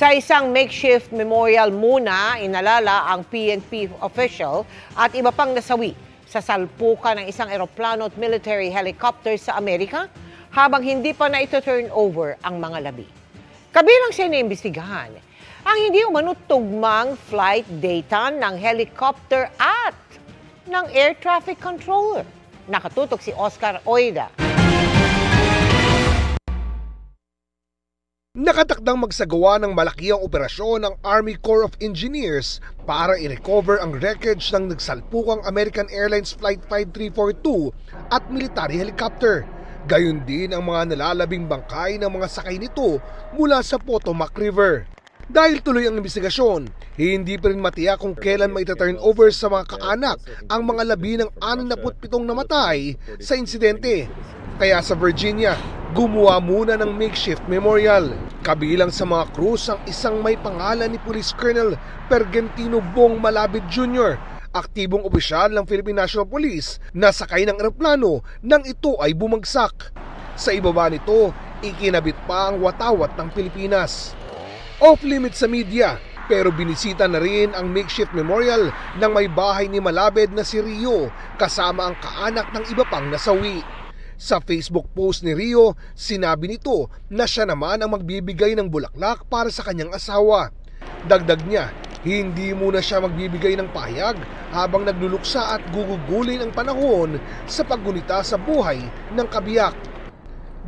Sa isang makeshift memorial muna, inalala ang PNP official at iba pang nasawi sa salpukan ng isang eroplano at military helicopter sa Amerika habang hindi pa na ito turn over ang mga labi. Kabilang siya iniimbestigahan ang hindi umanutugmang flight data ng helicopter at ng air traffic controller. Nakatutok si Oscar Oida. Nakatakdang magsagawa ng malakiang operasyon ng Army Corps of Engineers para i-recover ang wreckage ng nagsalpukang American Airlines Flight 5342 at military helicopter. Gayon din ang mga nalalabing bangkay ng mga sakay nito mula sa Potomac River. Dahil tuloy ang investigasyon, hindi pa rin matiyak kung kailan maita-turn over sa mga kaanak ang mga labi ng 67 namatay sa insidente. Kaya sa Virginia, gumawa muna ng makeshift memorial. Kabilang sa mga krus ang isang may pangalan ni Police Colonel Pergentino Bong Malabid Jr., aktibong opisyal ng Philippine National Police na sakay ng eroplano nang ito ay bumagsak. Sa ibaba nito, ikinabit pa ang watawat ng Pilipinas. Off-limit sa media, pero binisita na rin ang makeshift memorial ng may bahay ni Malabid na si Rio kasama ang kaanak ng iba pang nasawi. Sa Facebook post ni Rio, sinabi nito na siya naman ang magbibigay ng bulaklak para sa kanyang asawa. Dagdag niya, hindi muna siya magbibigay ng pahayag habang nagluluksa at gugugulin ang panahon sa paggunita sa buhay ng kabiyak.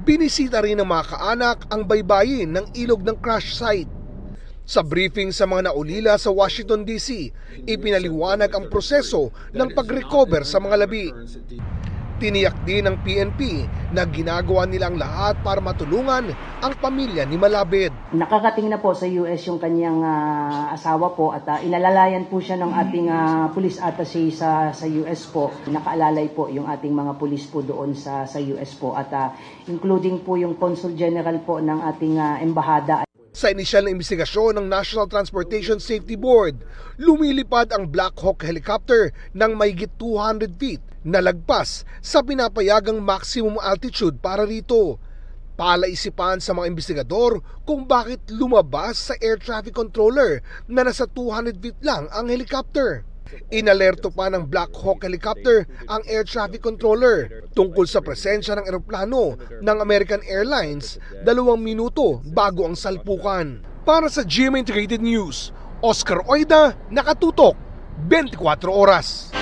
Binisita rin ng mga kaanak ang baybayin ng ilog ng crash site. Sa briefing sa mga naulila sa Washington DC, ipinaliwanag ang proseso ng pag-recover sa mga labi. Tiniyak din ng PNP na ginagawa nilang lahat para matulungan ang pamilya ni Malabid. Nakakating na po sa US yung kanyang asawa po at inalalayan po siya ng ating police attaché sa US po. Nakaalalay po yung ating mga police po doon sa US po at including po yung Consul General po ng ating embahada. Sa inisyal na investigasyon ng National Transportation Safety Board, lumilipad ang Black Hawk helicopter ng mahigit 200 feet na lagpas sa pinapayagang maximum altitude para rito. Palaisipan sa mga investigador kung bakit lumabas sa air traffic controller na nasa 200 feet lang ang helicopter. Inalerto pa ng Black Hawk helicopter ang air traffic controller tungkol sa presensya ng eroplano ng American Airlines 2 minuto bago ang salpukan. Para sa GMA Integrated News, Oscar Oida, nakatutok 24 oras.